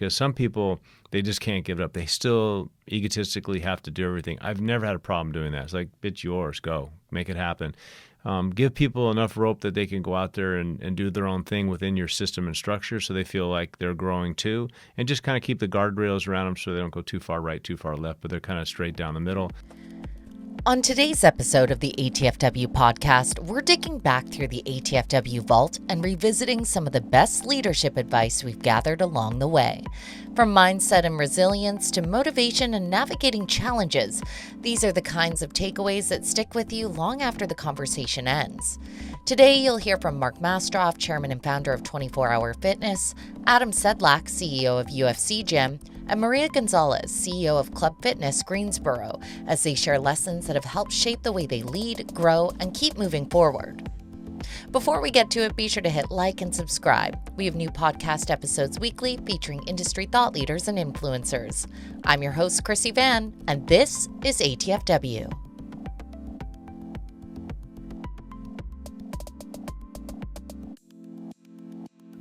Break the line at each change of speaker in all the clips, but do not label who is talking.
because some people, they just can't give it up. They still egotistically have to do everything. I've never had a problem doing that. It's like, it's yours, go, make it happen. Give people enough rope that they can go out there and do their own thing within your system and structure so they feel like they're growing too, and just kind of keep the guardrails around them so they don't go too far right, too far left, but they're kind of straight down the middle.
On today's episode of the ATFW podcast, we're digging back through the ATFW Vault and revisiting some of the best leadership advice we've gathered along the way. From mindset and resilience to motivation and navigating challenges, these are the kinds of takeaways that stick with you long after the conversation ends. Today, you'll hear from Mark Mastrov, chairman and founder of 24 Hour Fitness, Adam Sedlack, CEO of UFC Gym, and Maria Gonzalez, CEO of ClubFitness Greensboro, as they share lessons that have helped shape the way they lead, grow, and keep moving forward. Before we get to it, be sure to hit like and subscribe. We have new podcast episodes weekly featuring industry thought leaders and influencers. I'm your host, Chrissy Van, and this is ATFW.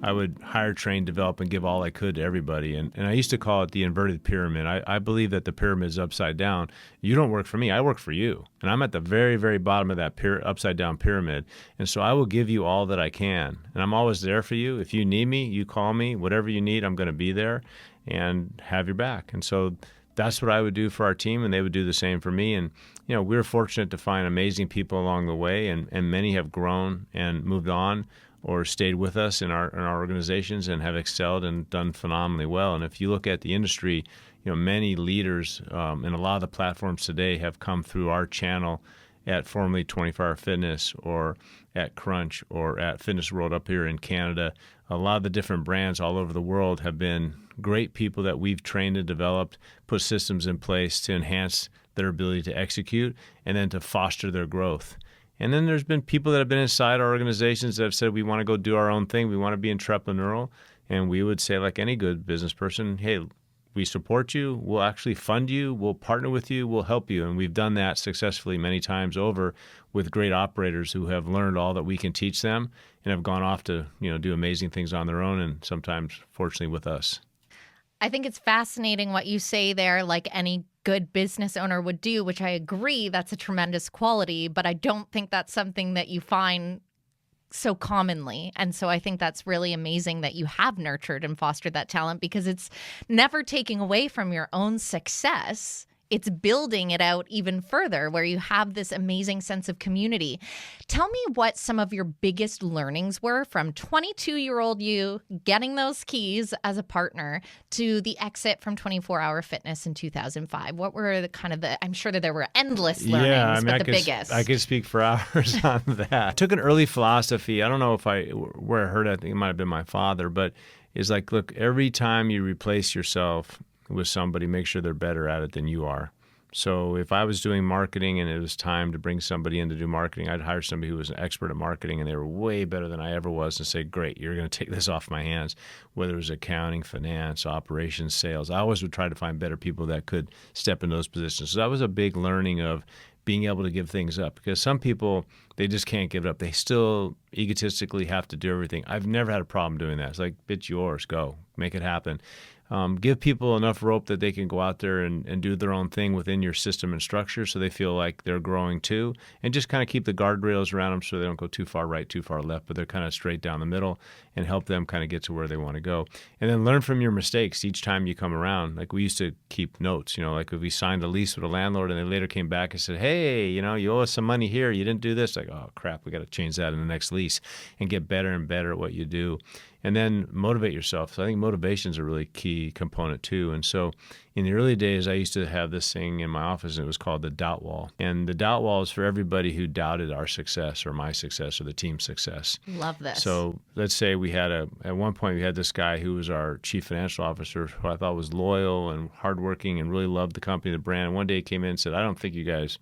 I would hire, train, develop, and give all I could to everybody. And I used to call it the inverted pyramid. I believe that the pyramid is upside down. You don't work for me, I work for you. And I'm at the very, very bottom of that upside down pyramid. And so I will give you all that I can. And I'm always there for you. If you need me, you call me. Whatever you need, I'm going to be there and have your back. And so that's what I would do for our team, and they would do the same for me. And we were fortunate to find amazing people along the way, and many have grown and moved on or stayed with us in our organizations and have excelled and done phenomenally well. And if you look at the industry, many leaders and a lot of the platforms today have come through our channel at formerly 24 Hour Fitness or at Crunch or at Fitness World up here in Canada. A lot of the different brands all over the world have been great people that we've trained and developed, put systems in place to enhance their ability to execute and then to foster their growth. And then there's been people that have been inside our organizations that have said, we want to go do our own thing. We want to be entrepreneurial. And we would say, like any good business person, hey, we support you. We'll actually fund you. We'll partner with you. We'll help you. And we've done that successfully many times over with great operators who have learned all that we can teach them and have gone off to, do amazing things on their own and sometimes, fortunately, with us.
I think it's fascinating what you say there, like any good business owner would do, which I agree, that's a tremendous quality, but I don't think that's something that you find so commonly. And so I think that's really amazing that you have nurtured and fostered that talent, because it's never taking away from your own success. It's building it out even further, where you have this amazing sense of community. Tell me what some of your biggest learnings were from 22-year-old you getting those keys as a partner to the exit from 24 Hour Fitness in 2005. What were I'm sure that there were endless learnings, but the biggest.
I could speak for hours on that. I took an early philosophy. I don't know where I heard it. I think it might have been my father, but it's like, look, every time you replace yourself with somebody, make sure they're better at it than you are. So if I was doing marketing and it was time to bring somebody in to do marketing, I'd hire somebody who was an expert at marketing and they were way better than I ever was and say, great, you're going to take this off my hands, whether it was accounting, finance, operations, sales. I always would try to find better people that could step in those positions. So that was a big learning of being able to give things up, because some people, they just can't give it up. They still egotistically have to do everything. I've never had a problem doing that. It's like, it's yours, go, make it happen. Give people enough rope that they can go out there and do their own thing within your system and structure so they feel like they're growing too, and just kind of keep the guardrails around them so they don't go too far right, too far left, but they're kind of straight down the middle, and help them kind of get to where they want to go. And then learn from your mistakes each time you come around. Like we used to keep notes, like if we signed a lease with a landlord and they later came back and said, hey, you owe us some money here, you didn't do this. Like, oh crap, we got to change that in the next lease, and get better and better at what you do. And then motivate yourself. So I think motivation is a really key component too. And so in the early days, I used to have this thing in my office, and it was called the doubt wall. And the doubt wall is for everybody who doubted our success or my success or the team's success.
Love this.
So let's say at one point we had this guy who was our chief financial officer, who I thought was loyal and hardworking and really loved the company, the brand. And one day he came in and said, I don't think you guys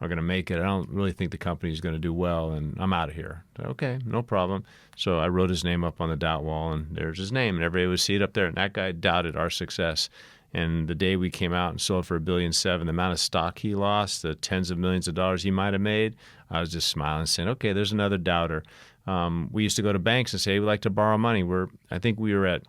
are going to make it. I don't really think the company is going to do well, and I'm out of here. Okay, no problem. So I wrote his name up on the doubt wall, and there's his name, and everybody would see it up there. And that guy doubted our success. And the day we came out and sold for $1.7 billion, the amount of stock he lost, the tens of millions of dollars he might have made, I was just smiling, saying, okay, there's another doubter. We used to go to banks and say, we'd like to borrow money. I think we were at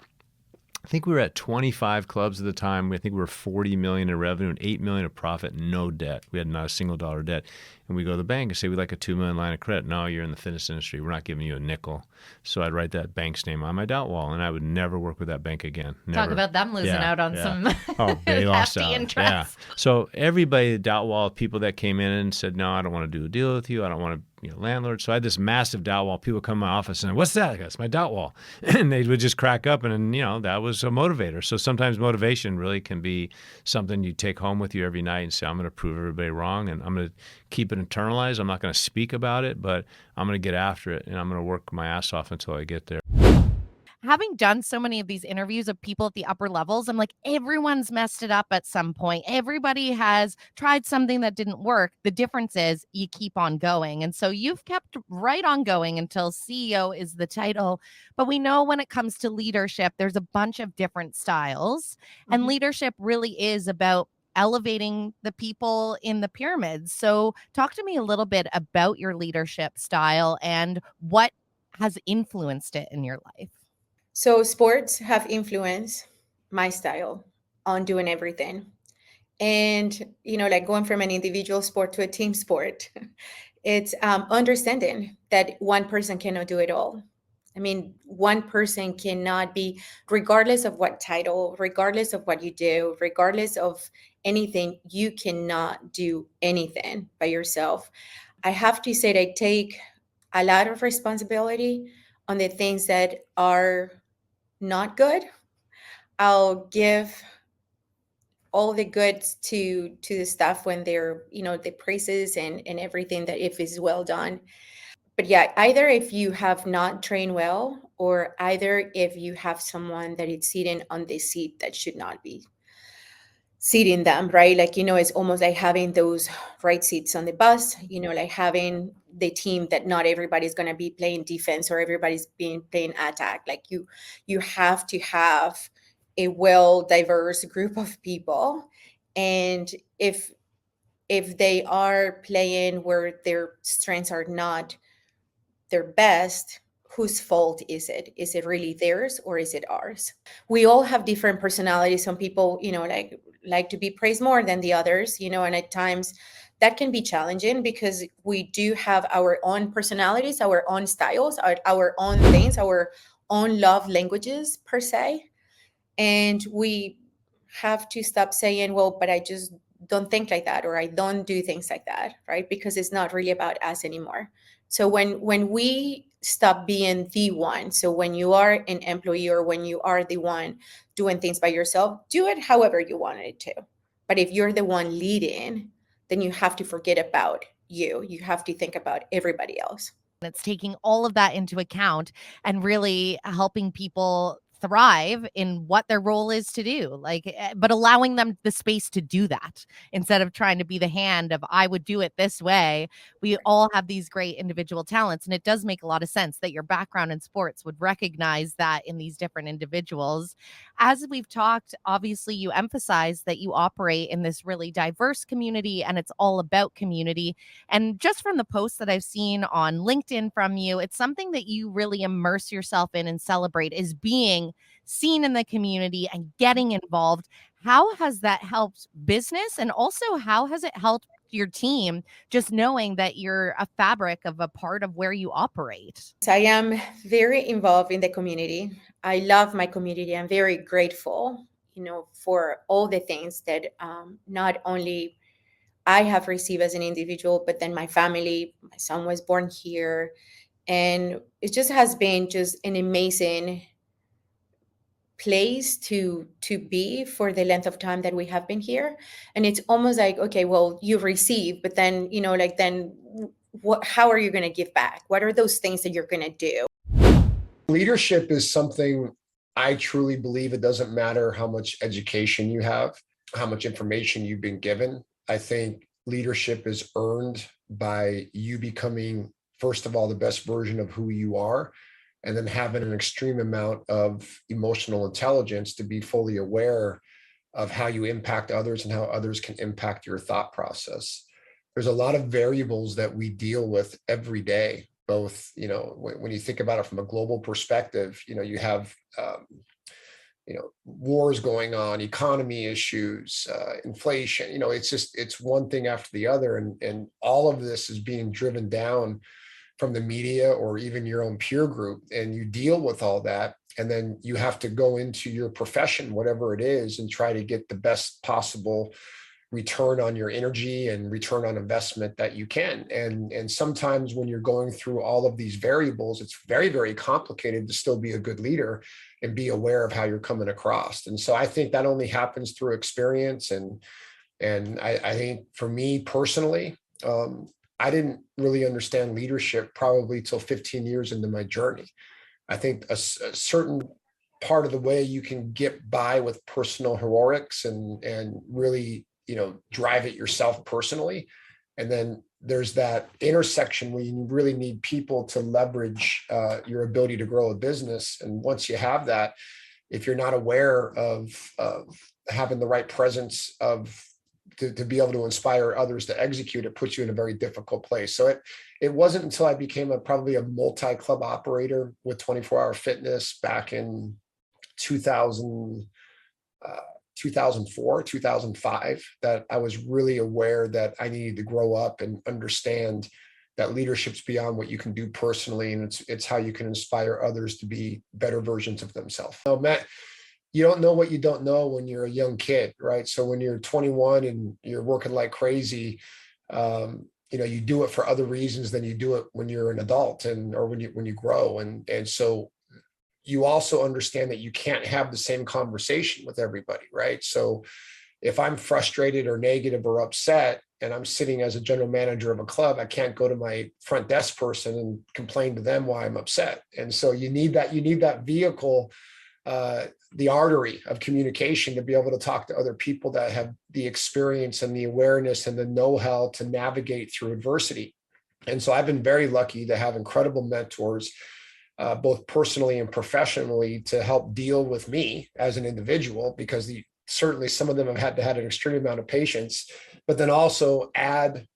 I think we were at 25 clubs at the time. I think we were 40 million in revenue and 8 million of profit, no debt. We had not a single dollar debt. And we go to the bank and say, we'd like a 2 million line of credit. No, you're in the fitness industry. We're not giving you a nickel. So I'd write that bank's name on my doubt wall, and I would never work with that bank again. Never.
Talk about them losing out on some
they lost
hefty
out.
interest.
Yeah. So everybody, doubt wall, people that came in and said, no, I don't want to do a deal with you. I don't want to, landlord. So I had this massive doubt wall. People come to my office and, what's that? I go, it's my doubt wall. And they would just crack up. And that was a motivator. So sometimes motivation really can be something you take home with you every night and say, I'm going to prove everybody wrong. And I'm going to keep it internalized. I'm not going to speak about it, but I'm going to get after it. And I'm going to work my ass off until I get there.
Having done so many of these interviews of people at the upper levels, I'm like, everyone's messed it up at some point. Everybody has tried something that didn't work. The difference is you keep on going. And so you've kept right on going until CEO is the title. But we know when it comes to leadership, there's a bunch of different styles. Mm-hmm. And leadership really is about elevating the people in the pyramids. So talk to me a little bit about your leadership style and what has influenced it in your life.
So sports have influenced my style on doing everything. And, like going from an individual sport to a team sport, it's understanding that one person cannot do it all. I mean, one person cannot be, regardless of what title, regardless of what you do, regardless of anything, you cannot do anything by yourself. I have to say that I take a lot of responsibility on the things that are not good. I'll give all the goods to the staff when they're, the praises and everything that if is well done. But yeah, either if you have not trained well, or either if you have someone that is sitting on the seat that should not be seating them, right? Like, it's almost like having those right seats on the bus, like having the team that not everybody's going to be playing defense or everybody's playing attack. Like you have to have a well diverse group of people. And if they are playing where their strengths are not their best, whose fault is it? Is it really theirs or is it ours? We all have different personalities. Some people, like to be praised more than the others, and at times that can be challenging because we do have our own personalities, our own styles, our own things, our own love languages per se. And we have to stop saying, well, but I just don't think like that, or I don't do things like that, right? Because it's not really about us anymore. So when we stop being the one, so when you are an employee or when you are the one doing things by yourself, do it however you want it to. But if you're the one leading, then you have to forget about you. You have to think about everybody else.
It's taking all of that into account and really helping people thrive in what their role is to do, but allowing them the space to do that instead of trying to be the hand of, I would do it this way. We all have these great individual talents, and it does make a lot of sense that your background in sports would recognize that in these different individuals. As we've talked, obviously you emphasize that you operate in this really diverse community and it's all about community. And just from the posts that I've seen on LinkedIn from you, it's something that you really immerse yourself in and celebrate, is being seen in the community and getting involved. How has that helped business? And also, how has it helped your team, just knowing that you're a fabric of a part of where you operate?
I am very involved in the community. I love my community. I'm very grateful, for all the things that not only I have received as an individual, but then my family, my son was born here. And it just has been just an amazing place to be for the length of time that we have been here. And it's almost like, okay, well, you receive, but then, how are you going to give back? What are those things that you're going to do?
Leadership is something I truly believe it doesn't matter how much education you have, how much information you've been given. I think leadership is earned by you becoming, first of all, the best version of who you are, and then having an extreme amount of emotional intelligence to be fully aware of how you impact others and how others can impact your thought process. There's a lot of variables that we deal with every day, both, when you think about it from a global perspective, you have wars going on, economy issues, inflation. It's one thing after the other, and all of this is being driven down from the media or even your own peer group, and you deal with all that, and then you have to go into your profession, whatever it is, and try to get the best possible return on your energy and return on investment that you can. And sometimes when you're going through all of these variables, it's very, very complicated to still be a good leader and be aware of how you're coming across. And so I think that only happens through experience. And I think for me personally, I didn't really understand leadership probably till 15 years into my journey. I think a certain part of the way you can get by with personal heroics and really drive it yourself personally. And then there's that intersection where you really need people to leverage your ability to grow a business. And once you have that, if you're not aware of having the right presence to be able to inspire others to execute, it puts you in a very difficult place. So it wasn't until I became probably a multi-club operator with 24-Hour Fitness back in 2004, 2005, that I was really aware that I needed to grow up and understand that leadership's beyond what you can do personally, and it's how you can inspire others to be better versions of themselves. Now, Matt, you don't know what you don't know when you're a young kid, right? So when you're 21 and you're working like crazy, you do it for other reasons than you do it when you're an adult or when you grow. And so you also understand that you can't have the same conversation with everybody, right? So if I'm frustrated or negative or upset and I'm sitting as a general manager of a club, I can't go to my front desk person and complain to them why I'm upset. And so you need that vehicle, the artery of communication, to be able to talk to other people that have the experience and the awareness and the know-how to navigate through adversity. And so I've been very lucky to have incredible mentors, both personally and professionally, to help deal with me as an individual, because certainly some of them have had an extreme amount of patience, but then also add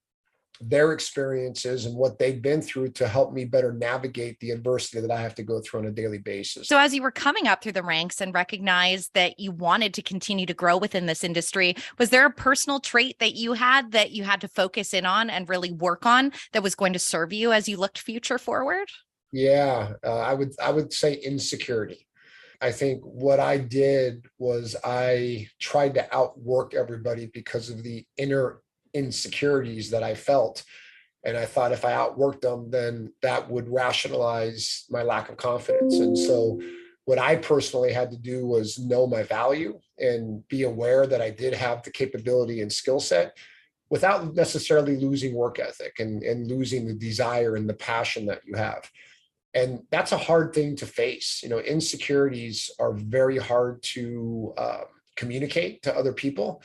their experiences and what they've been through to help me better navigate the adversity that I have to go through on a daily basis.
So as you were coming up through the ranks and recognized that you wanted to continue to grow within this industry, was there a personal trait that you had to focus in on and really work on that was going to serve you as you looked future forward?
Yeah, I would say insecurity. I think what I did was I tried to outwork everybody because of the inner insecurities that I felt. And I thought if I outworked them, then that would rationalize my lack of confidence. And so what I personally had to do was know my value and be aware that I did have the capability and skill set without necessarily losing work ethic and losing the desire and the passion that you have. And that's a hard thing to face. Insecurities are very hard to communicate to other people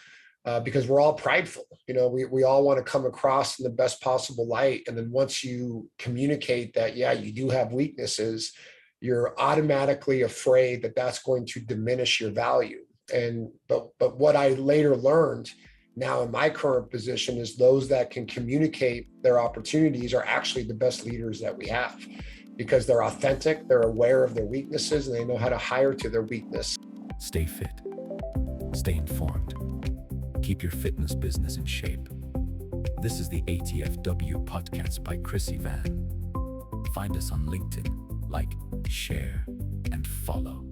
because we're all prideful. We all want to come across in the best possible light. And then once you communicate that, yeah, you do have weaknesses, you're automatically afraid that that's going to diminish your value. But what I later learned now in my current position is those that can communicate their opportunities are actually the best leaders that we have, because they're authentic, they're aware of their weaknesses, and they know how to hire to their weakness.
Stay fit, stay informed, keep your fitness business in shape. This is the ATFW podcast by Chrissy Van. Find us on LinkedIn, like, share, and follow.